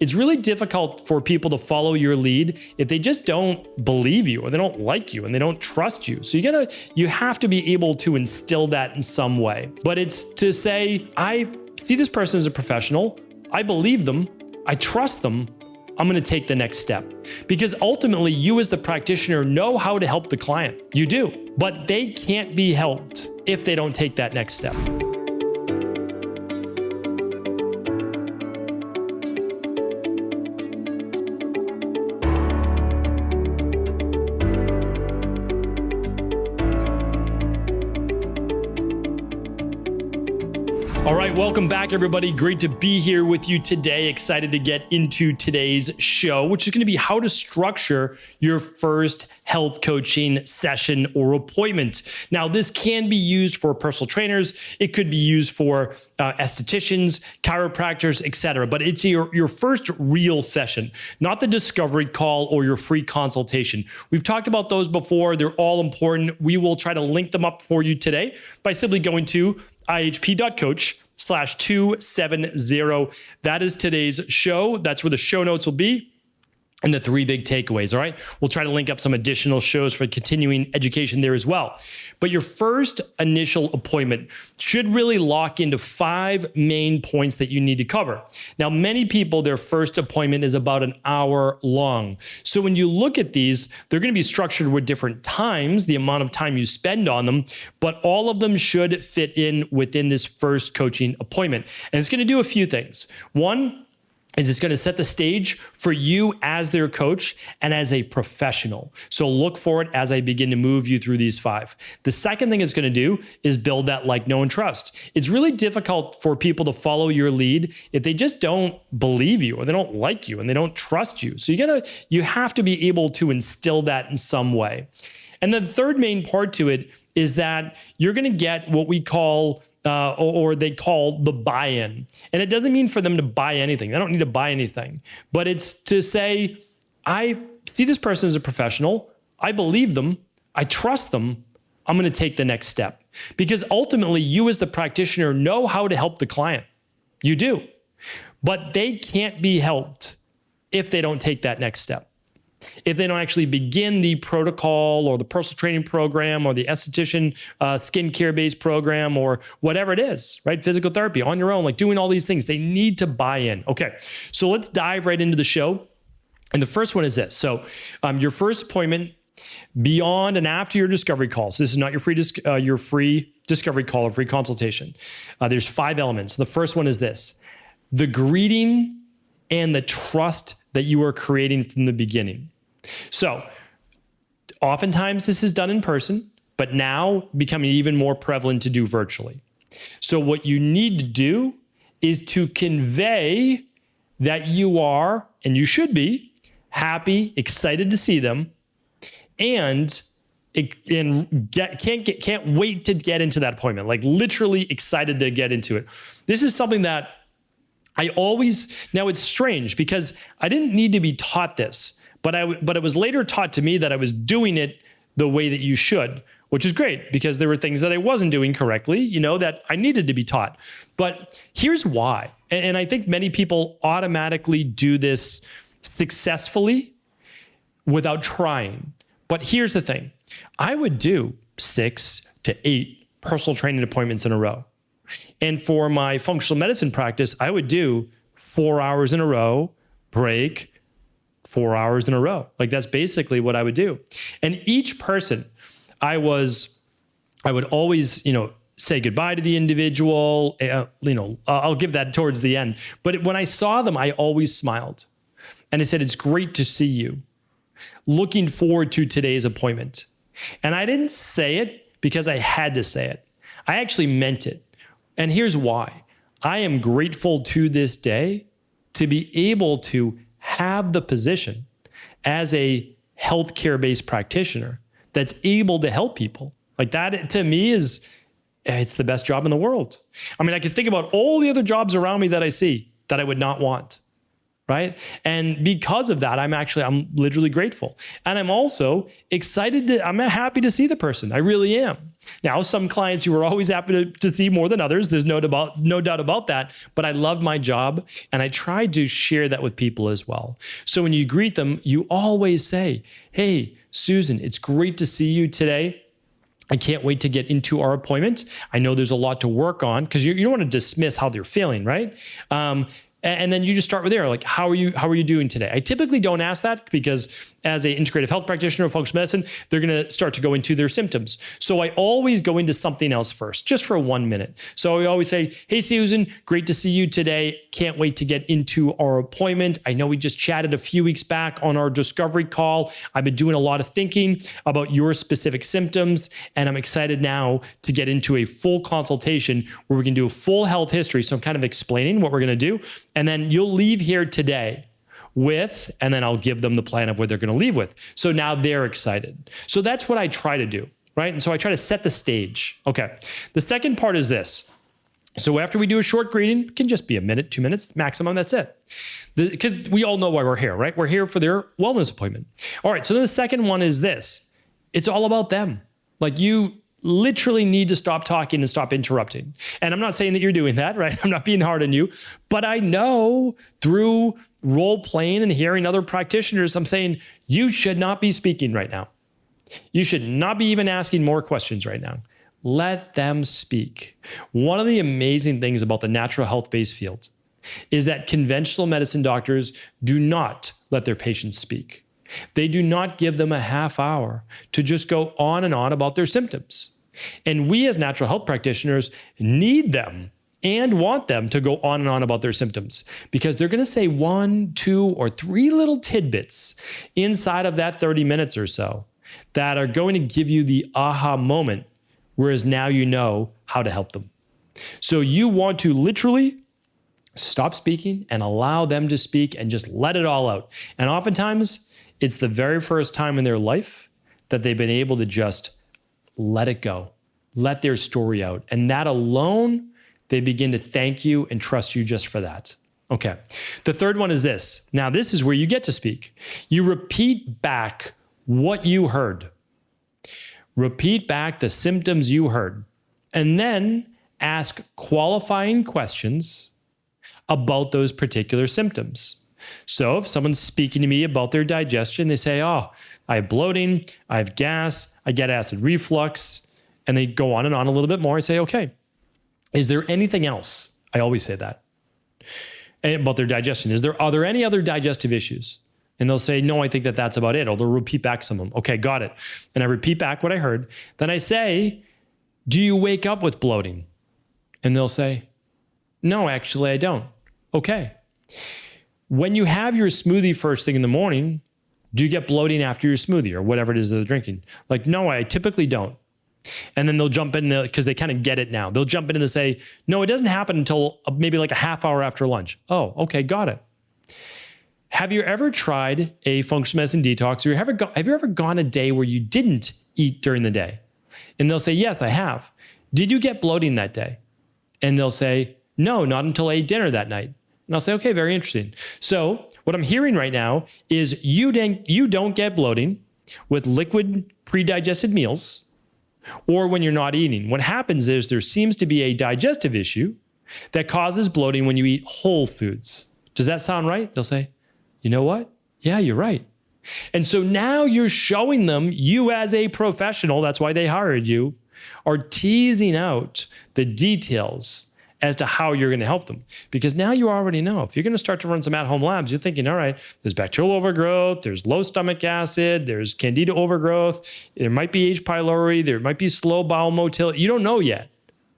it's really difficult for people to follow your lead if they just don't believe you or they don't like you and they don't trust you. So you have to be able to instill that in some way. But it's to say, I see this person as a professional, I believe them, I trust them, I'm going to take the next step. Because ultimately, you as the practitioner know how to help the client. You do. But they can't be helped if they don't take that next step. All right, welcome back, everybody. Great to be here with you today. Excited to get into today's show, which is going to be how to structure your first health coaching session or appointment. Now, this can be used for personal trainers. It could be used for estheticians, chiropractors, etc. But it's your first real session, not the discovery call or your free consultation. We've talked about those before. They're all important. We will try to link them up for you today by simply going to ihp.coach/270. That is today's show. That's where the show notes will be. And the 3 big takeaways, all right? We'll try to link up some additional shows for continuing education there as well. But your first initial appointment should really lock into 5 main points that you need to cover. Now, many people, their first appointment is about an hour long. So when you look at these, they're going to be structured with different times, the amount of time you spend on them, but all of them should fit in within this first coaching appointment. And it's going to do a few things. One, is it's going to set the stage for you as their coach and as a professional. So look for it as I begin to move you through these 5. The second thing it's going to do is build that like, know, and trust. It's really difficult for people to follow your lead if they just don't believe you or they don't like you and they don't trust you. So you have to be able to instill that in some way. And then the third main part to it is that you're going to get what we call or they call the buy-in. And it doesn't mean for them to buy anything. They don't need to buy anything. But it's to say, I see this person as a professional. I believe them. I trust them. I'm going to take the next step. Because ultimately, you as the practitioner know how to help the client. You do. But they can't be helped if they don't take that next step. If they don't actually begin the protocol or the personal training program or the esthetician skincare-based program or whatever it is, right? Physical therapy on your own, like doing all these things, they need to buy in. Okay, so let's dive right into the show. And the first one is this. So your first appointment beyond and after your discovery call. So this is not your free discovery call or free consultation. There's 5 elements. The first one is this: the greeting and the trust that you are creating from the beginning. So oftentimes this is done in person, but now becoming even more prevalent to do virtually. So what you need to do is to convey that you are, and you should be, happy, excited to see them, and can't wait to get into that appointment, like literally excited to get into it. This is something that now it's strange because I didn't need to be taught this, but it was later taught to me that I was doing it the way that you should, which is great because there were things that I wasn't doing correctly, that I needed to be taught. But here's why. And I think many people automatically do this successfully without trying. But here's the thing. I would do 6 to 8 personal training appointments in a row. And for my functional medicine practice, I would do 4 hours in a row, break, 4 hours in a row. Like that's basically what I would do. And each person, I would always, say goodbye to the individual. I'll give that towards the end. But when I saw them, I always smiled. And I said, it's great to see you. Looking forward to today's appointment. And I didn't say it because I had to say it. I actually meant it. And here's why. I am grateful to this day to be able to have the position as a healthcare-based practitioner that's able to help people. Like that, to me, it's the best job in the world. I mean, I could think about all the other jobs around me that I see that I would not want, right? And because of that, I'm literally grateful. And I'm also I'm happy to see the person. I really am. Now, some clients you are always happy to see more than others. There's no doubt about that. But I love my job, and I try to share that with people as well. So when you greet them, you always say, "Hey, Susan, it's great to see you today. I can't wait to get into our appointment. I know there's a lot to work on," because you don't want to dismiss how they're feeling, right? And then you just start with there, like, how are you doing today? I typically don't ask that because as an integrative health practitioner or functional medicine, they're going to start to go into their symptoms. So I always go into something else first, just for 1 minute. So I always say, "Hey, Susan, great to see you today. Can't wait to get into our appointment. I know we just chatted a few weeks back on our discovery call. I've been doing a lot of thinking about your specific symptoms, and I'm excited now to get into a full consultation where we can do a full health history." So I'm kind of explaining what we're going to do. And then you'll leave here today with, and then I'll give them the plan of what they're going to leave with. So now they're excited. So that's what I try to do, right? And so I try to set the stage. Okay. The second part is this. So after we do a short greeting, it can just be a minute, 2 minutes maximum. That's it. Because we all know why we're here, right? We're here for their wellness appointment. All right. So then the second one is this. It's all about them. Like, you literally need to stop talking and stop interrupting. And I'm not saying that you're doing that, right? I'm not being hard on you, but I know through role playing and hearing other practitioners, I'm saying you should not be speaking right now. You should not be even asking more questions right now. Let them speak. One of the amazing things about the natural health-based field is that conventional medicine doctors do not let their patients speak. They do not give them a half hour to just go on and on about their symptoms. And we as natural health practitioners need them and want them to go on and on about their symptoms, because they're going to say 1, 2, or 3 little tidbits inside of that 30 minutes or so that are going to give you the aha moment, whereas now you know how to help them. So you want to literally stop speaking and allow them to speak and just let it all out. And oftentimes, it's the very first time in their life that they've been able to just let it go, let their story out. And that alone, they begin to thank you and trust you just for that. Okay. The third one is this. Now, this is where you get to speak. You repeat back what you heard. Repeat back the symptoms you heard, and then ask qualifying questions about those particular symptoms. So if someone's speaking to me about their digestion, they say, "Oh, I have bloating, I have gas, I get acid reflux," and they go on and on a little bit more. I say, "Okay, is there anything else?" I always say that. And about their digestion. Are there any other digestive issues? And they'll say, "No, I think that's about it." Or they'll repeat back some of them. Okay, got it. And I repeat back what I heard. Then I say, "Do you wake up with bloating?" And they'll say, "No, actually, I don't." Okay. When you have your smoothie first thing in the morning, do you get bloating after your smoothie or whatever it is that they're drinking? Like, "No, I typically don't." And then they'll jump in because they kind of get it now. They'll jump in and they say, "No, it doesn't happen until maybe like a half hour after lunch." Oh, okay, got it. Have you ever tried a functional medicine detox, or have you ever gone a day where you didn't eat during the day? And they'll say, "Yes, I have." "Did you get bloating that day?" And they'll say, "No, not until I ate dinner that night." And I'll say, "Okay, very interesting." So what I'm hearing right now is you don't get bloating with liquid pre-digested meals or when you're not eating. What happens is there seems to be a digestive issue that causes bloating when you eat whole foods. Does that sound right? They'll say, "You know what? Yeah, you're right." And so now you're showing them, you as a professional, that's why they hired you, are teasing out the details as to how you're going to help them. Because now you already know. If you're going to start to run some at-home labs, you're thinking, all right, there's bacterial overgrowth, there's low stomach acid, there's candida overgrowth, there might be H. pylori, there might be slow bowel motility. You don't know yet,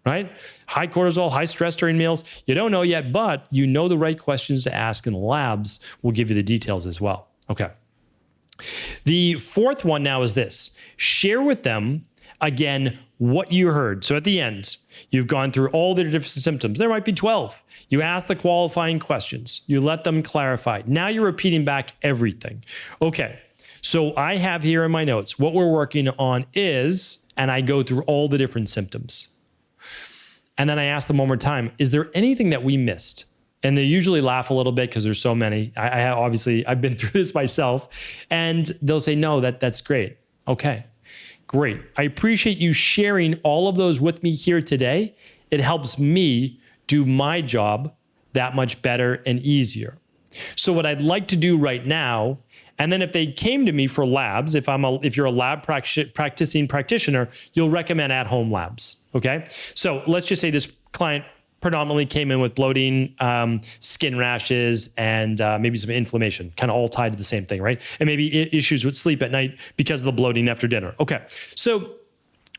right? High cortisol, high stress during meals. You don't know yet, but you know the right questions to ask, and the labs will give you the details as well. Okay. The fourth one now is this. Share with them, again, what you heard. So at the end, you've gone through all the different symptoms. There might be 12. You ask the qualifying questions. You let them clarify. Now you're repeating back everything. Okay, so I have here in my notes, what we're working on is, and I go through all the different symptoms. And then I ask them one more time, is there anything that we missed? And they usually laugh a little bit because there's so many. I've been through this myself, and they'll say, no, that's great. Okay, great. I appreciate you sharing all of those with me here today. It helps me do my job that much better and easier. So what I'd like to do right now, and then if they came to me for labs, if you're a lab practicing practitioner, you'll recommend at-home labs, okay? So let's just say this client predominantly came in with bloating, skin rashes, and maybe some inflammation, kind of all tied to the same thing, right? And maybe issues with sleep at night because of the bloating after dinner. Okay, so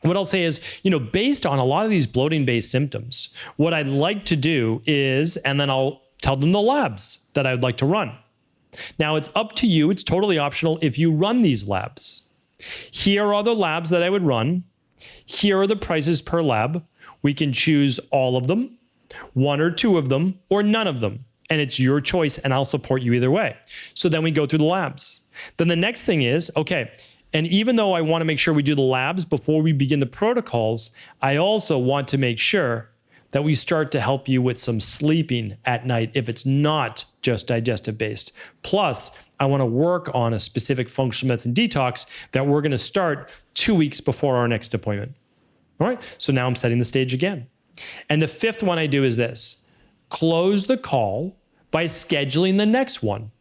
what I'll say is, based on a lot of these bloating-based symptoms, what I'd like to do is, and then I'll tell them the labs that I would like to run. Now, it's up to you. It's totally optional if you run these labs. Here are the labs that I would run. Here are the prices per lab. We can choose all of them, one or two of them, or none of them. And it's your choice, and I'll support you either way. So then we go through the labs. Then the next thing is, okay, and even though I want to make sure we do the labs before we begin the protocols, I also want to make sure that we start to help you with some sleeping at night if it's not just digestive based. Plus, I want to work on a specific functional medicine detox that we're going to start 2 weeks before our next appointment. All right, so now I'm setting the stage again. And the fifth one I do is this: close the call by scheduling the next one.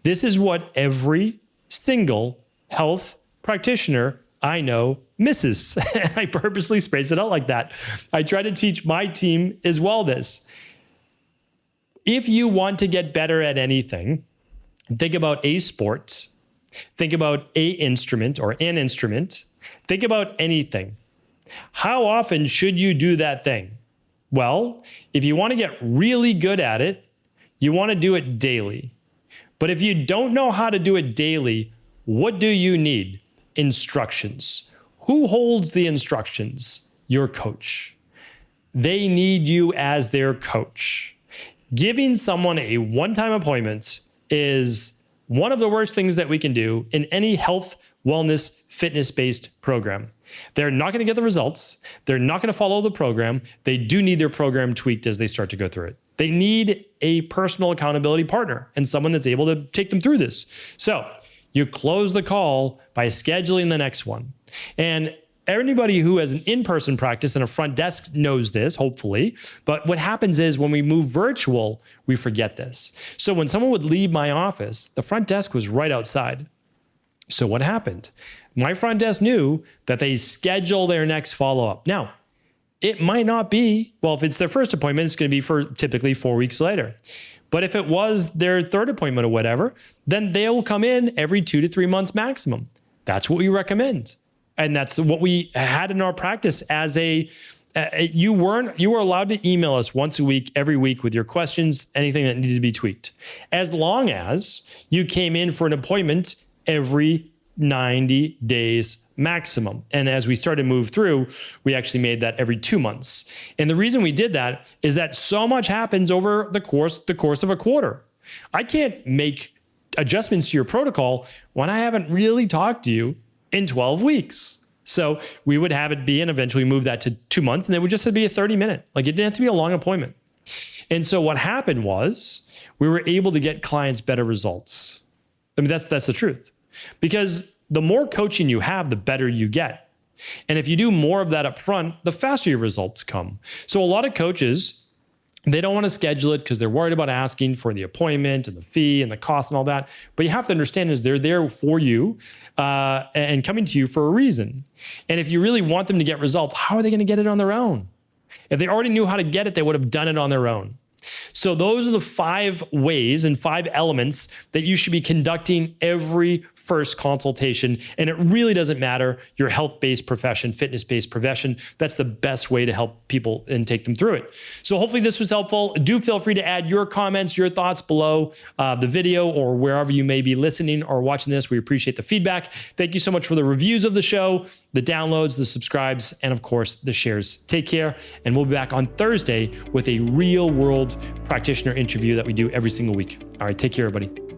This is what every single health practitioner I know misses. I purposely space it out like that. I try to teach my team as well this. If you want to get better at anything, think about a sport, think about a instrument or an instrument, think about anything. How often should you do that thing? Well, if you want to get really good at it, you want to do it daily. But if you don't know how to do it daily, what do you need? Instructions. Who holds the instructions? Your coach. They need you as their coach. Giving someone a one-time appointment is one of the worst things that we can do in any health, wellness, fitness-based program. They're not going to get the results. They're not going to follow the program. They do need their program tweaked as they start to go through it. They need a personal accountability partner and someone that's able to take them through this. So you close the call by scheduling the next one. And everybody who has an in-person practice and a front desk knows this, hopefully. But what happens is when we move virtual, we forget this. So when someone would leave my office, the front desk was right outside. So what happened? My front desk knew that they schedule their next follow-up. Now, it might not be, well, if it's their first appointment, it's going to be for typically 4 weeks later. But if it was their third appointment or whatever, then they'll come in every 2 to 3 months maximum. That's what we recommend. And that's what we had in our practice as you were allowed to email us once a week, every week with your questions, anything that needed to be tweaked. As long as you came in for an appointment every 90 days maximum. And as we started to move through, we actually made that every 2 months. And the reason we did that is that so much happens over the course of a quarter. I can't make adjustments to your protocol when I haven't really talked to you in 12 weeks. So we would have it be, and eventually move that to 2 months, and it would just be a 30-minute. Like, it didn't have to be a long appointment. And so what happened was we were able to get clients better results. I mean, that's the truth. Because the more coaching you have, the better you get. And if you do more of that up front, the faster your results come. So a lot of coaches, they don't want to schedule it because they're worried about asking for the appointment and the fee and the cost and all that. But you have to understand is they're there for you and coming to you for a reason. And if you really want them to get results, how are they going to get it on their own? If they already knew how to get it, they would have done it on their own. So those are the 5 ways and 5 elements that you should be conducting every first consultation. And it really doesn't matter your health-based profession, fitness-based profession. That's the best way to help people and take them through it. So hopefully this was helpful. Do feel free to add your comments, your thoughts below the video or wherever you may be listening or watching this. We appreciate the feedback. Thank you so much for the reviews of the show, the downloads, the subscribes, and of course, the shares. Take care, and we'll be back on Thursday with a real-world practitioner interview that we do every single week. All right, take care, everybody.